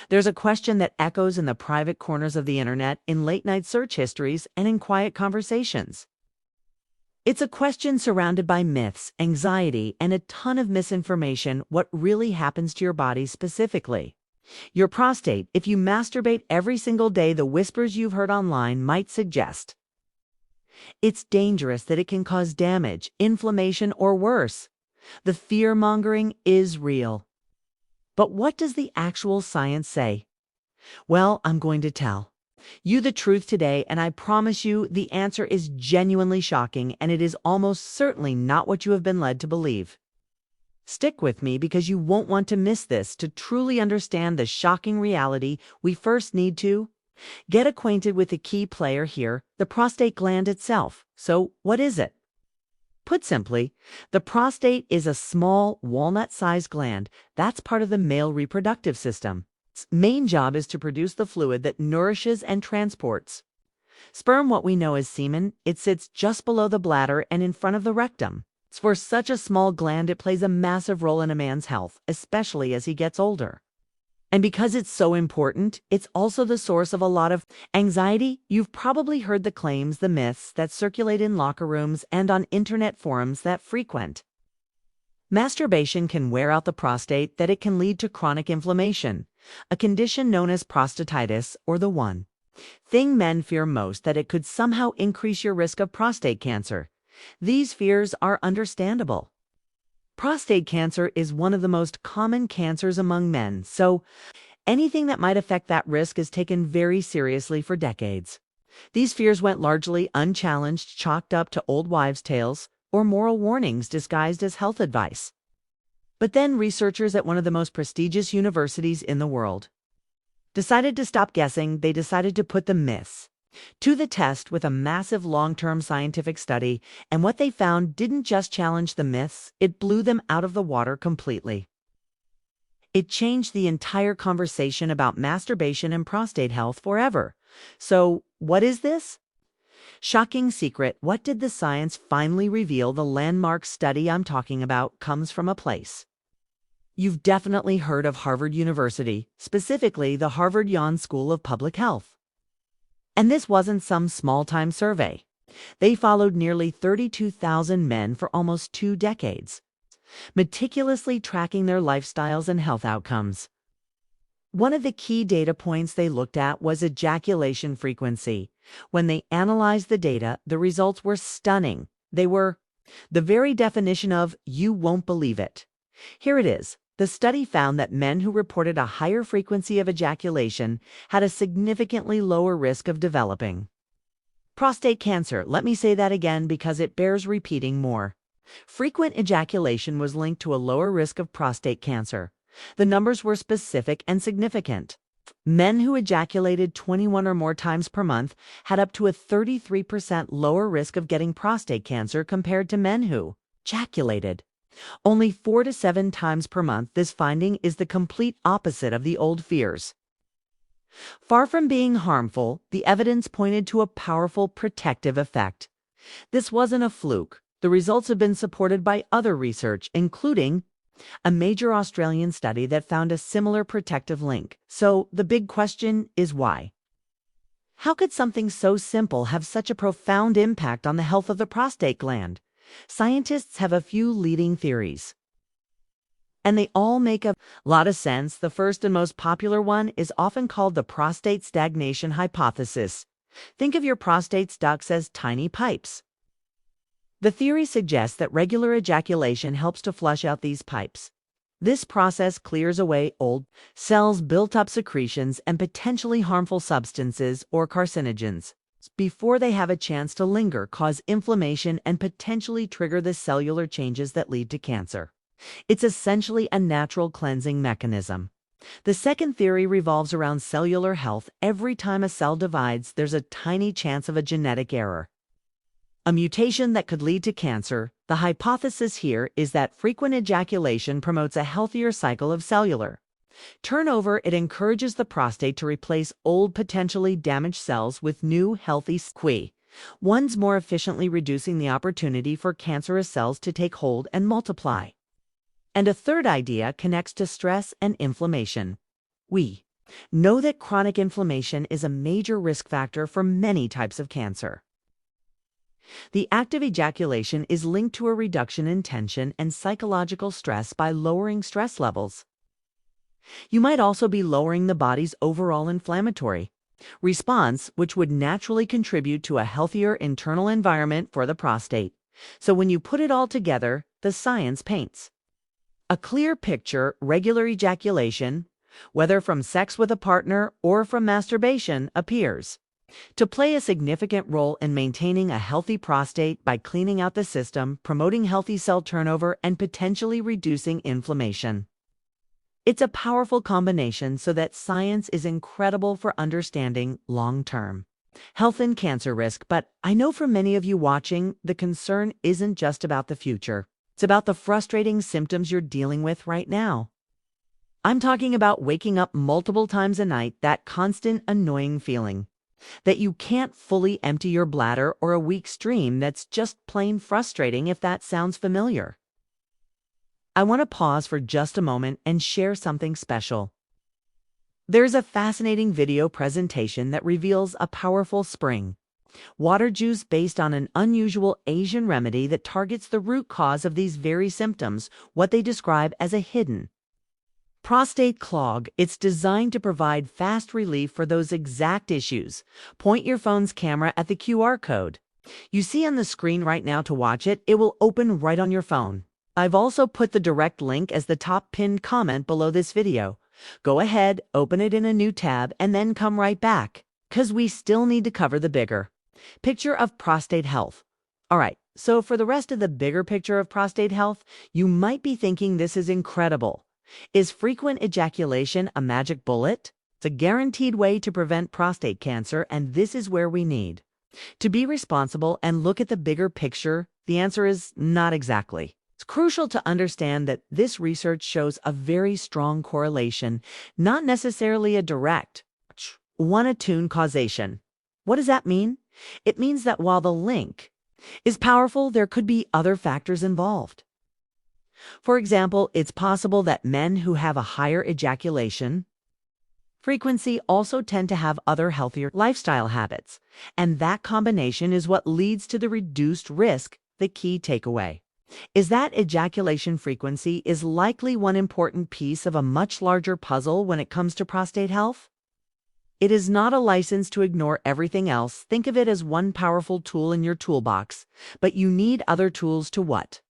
There's a question that echoes in the private corners of the internet, in late-night search histories, and in quiet conversations. It's a question surrounded by myths, anxiety, and a ton of misinformation. What really happens to your body specifically? Your prostate, if you masturbate every single day, the whispers you've heard online might suggest. It's dangerous, that it can cause damage, inflammation, or worse. The fear-mongering is real. But what does the actual science say? Well, I'm going to tell you the truth today, and I promise you the answer is genuinely shocking, and it is almost certainly not what you have been led to believe. Stick with me, because you won't want to miss this. To truly understand the shocking reality, we first need to get acquainted with the key player here, the prostate gland itself. So, what is it? Put simply, the prostate is a small, walnut-sized gland that's part of the male reproductive system. Its main job is to produce the fluid that nourishes and transports sperm, what we know as semen. It sits just below the bladder and in front of the rectum. For such a small gland, it plays a massive role in a man's health, especially as he gets older. And because it's so important, it's also the source of a lot of anxiety. You've probably heard the claims, the myths that circulate in locker rooms and on internet forums that frequent. Masturbation can wear out the prostate, that it can lead to chronic inflammation, a condition known as prostatitis, or the one thing men fear most, that it could somehow increase your risk of prostate cancer. These fears are understandable. Prostate cancer is one of the most common cancers among men, so anything that might affect that risk is taken very seriously for decades. These fears went largely unchallenged, chalked up to old wives' tales or moral warnings disguised as health advice. But then researchers at one of the most prestigious universities in the world decided to stop guessing. They decided to put the myths to the test with a massive long-term scientific study, and what they found didn't just challenge the myths, it blew them out of the water completely. It changed the entire conversation about masturbation and prostate health forever. So, what is this? Shocking secret. What did the science finally reveal? The landmark study I'm talking about comes from a place you've definitely heard of: Harvard University, specifically the Harvard-Yale School of Public Health. And this wasn't some small-time survey. They followed nearly 32,000 men for almost 2 decades, meticulously tracking their lifestyles and health outcomes. One of the key data points they looked at was ejaculation frequency. When they analyzed the data, the results were stunning. They were the very definition of "you won't believe it." Here it is. The study found that men who reported a higher frequency of ejaculation had a significantly lower risk of developing prostate cancer. Let me say that again, because it bears repeating more. Frequent ejaculation was linked to a lower risk of prostate cancer. The numbers were specific and significant. Men who ejaculated 21 or more times per month had up to a 33% lower risk of getting prostate cancer compared to men who ejaculated only 4 to 7 times per month. This finding is the complete opposite of the old fears. Far from being harmful, the evidence pointed to a powerful protective effect. This wasn't a fluke. The results have been supported by other research, including a major Australian study that found a similar protective link. So the big question is why? How could something so simple have such a profound impact on the health of the prostate gland? Scientists have a few leading theories, and they all make a lot of sense. The first and most popular one is often called the prostate stagnation hypothesis. Think of your prostate's ducts as tiny pipes. The theory suggests that regular ejaculation helps to flush out these pipes. This process clears away old cells, built-up secretions, and potentially harmful substances or carcinogens before they have a chance to linger, cause inflammation, and potentially trigger the cellular changes that lead to cancer. It's essentially a natural cleansing mechanism. The second theory revolves around cellular health. Every time a cell divides, there's a tiny chance of a genetic error, a mutation that could lead to cancer. The hypothesis here is that frequent ejaculation promotes a healthier cycle of cellular turnover. It encourages the prostate to replace old, potentially damaged cells with new, healthy ones, more efficiently reducing the opportunity for cancerous cells to take hold and multiply. And a third idea connects to stress and inflammation. We Know that chronic inflammation is a major risk factor for many types of cancer. The act of ejaculation is linked to a reduction in tension and psychological stress by lowering stress levels. You might also be lowering the body's overall inflammatory response, which would naturally contribute to a healthier internal environment for the prostate. So when you put it all together, the science paints a clear picture. Regular ejaculation, whether from sex with a partner or from masturbation, appears to play a significant role in maintaining a healthy prostate by cleaning out the system, promoting healthy cell turnover, and potentially reducing inflammation. It's a powerful combination so that science is incredible for understanding long-term health and cancer risk. But I know for many of you watching, the concern isn't just about the future. It's about the frustrating symptoms you're dealing with right now. I'm talking about waking up multiple times a night, that constant annoying feeling that you can't fully empty your bladder, or a weak stream that's just plain frustrating. If that sounds familiar, I want to pause for just a moment and share something special. There's a fascinating video presentation that reveals a powerful spring water juice based on an unusual Asian remedy that targets the root cause of these very symptoms, what they describe as a hidden prostate clog. It's designed to provide fast relief for those exact issues. Point your phone's camera at the QR code you see on the screen right now to watch it. It will open right on your phone. I've also put the direct link as the top pinned comment below this video. Go ahead, open it in a new tab, and then come right back, because we still need to cover the bigger picture of prostate health. All right, so for the rest of the bigger picture of prostate health, you might be thinking, this is incredible. Is frequent ejaculation a magic bullet? It's a guaranteed way to prevent prostate cancer, and this is where we need to be responsible and look at the bigger picture. The answer is not exactly. It's crucial to understand that this research shows a very strong correlation, not necessarily a direct one-to-one causation. What does that mean? It means that while the link is powerful, there could be other factors involved. For example, it's possible that men who have a higher ejaculation frequency also tend to have other healthier lifestyle habits, and that combination is what leads to the reduced risk. The key takeaway is that ejaculation frequency is likely one important piece of a much larger puzzle when it comes to prostate health. It is not a license to ignore everything else. Think of it as one powerful tool in your toolbox, but you need other tools to what?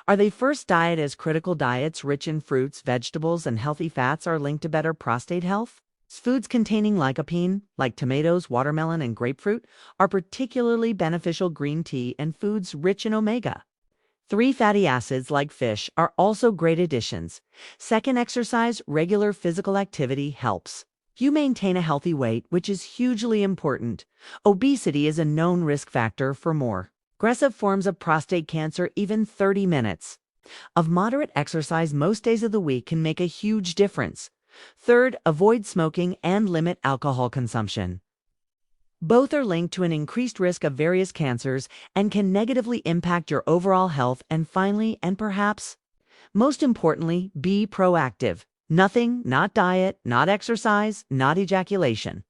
Are they? First, diet is critical. Diets rich in fruits, vegetables, and healthy fats are linked to better prostate health. Foods containing lycopene, like tomatoes, watermelon, and grapefruit, are particularly beneficial. Green tea and foods rich in omega-3 fatty acids, like fish, are also great additions. Second, exercise. Regular physical activity helps you maintain a healthy weight, which is hugely important. Obesity is a known risk factor for more aggressive forms of prostate cancer. Even 30 minutes of moderate exercise most days of the week can make a huge difference. Third, avoid smoking and limit alcohol consumption. Both are linked to an increased risk of various cancers and can negatively impact your overall health. And finally, and perhaps most importantly, be proactive. Nothing, not diet, not exercise, not ejaculation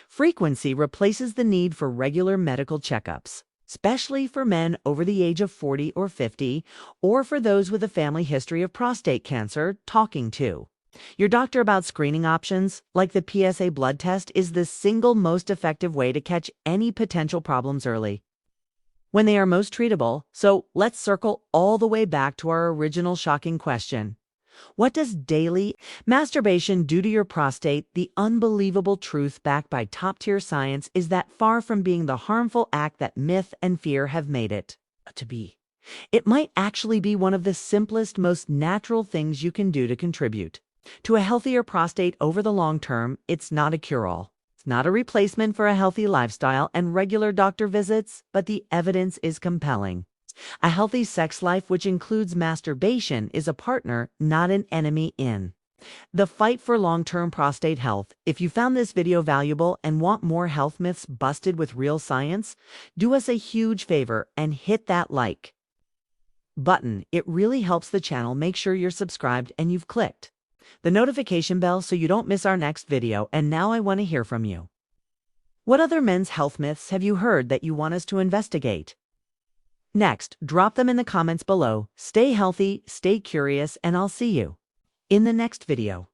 frequency replaces the need for regular medical checkups, especially for men over the age of 40 or 50, or for those with a family history of prostate cancer. Talking to your doctor about screening options, like the PSA blood test, is the single most effective way to catch any potential problems early, when they are most treatable. So let's circle all the way back to our original shocking question. What does daily masturbation do to your prostate? The unbelievable truth, backed by top-tier science, is that far from being the harmful act that myth and fear have made it to be, it might actually be one of the simplest, most natural things you can do to contribute to a healthier prostate over the long term. It's not a cure-all. It's not a replacement for a healthy lifestyle and regular doctor visits, but the evidence is compelling. A healthy sex life, which includes masturbation, is a partner, not an enemy, in the fight for long-term prostate health. If you found this video valuable and want more health myths busted with real science, do us a huge favor and hit that like button. It really helps the channel. Make sure you're subscribed and you've clicked the notification bell so you don't miss our next video, and now I want to hear from you. What other men's health myths have you heard that you want us to investigate? Next, drop them in the comments below. Stay healthy, stay curious, and I'll see you in the next video.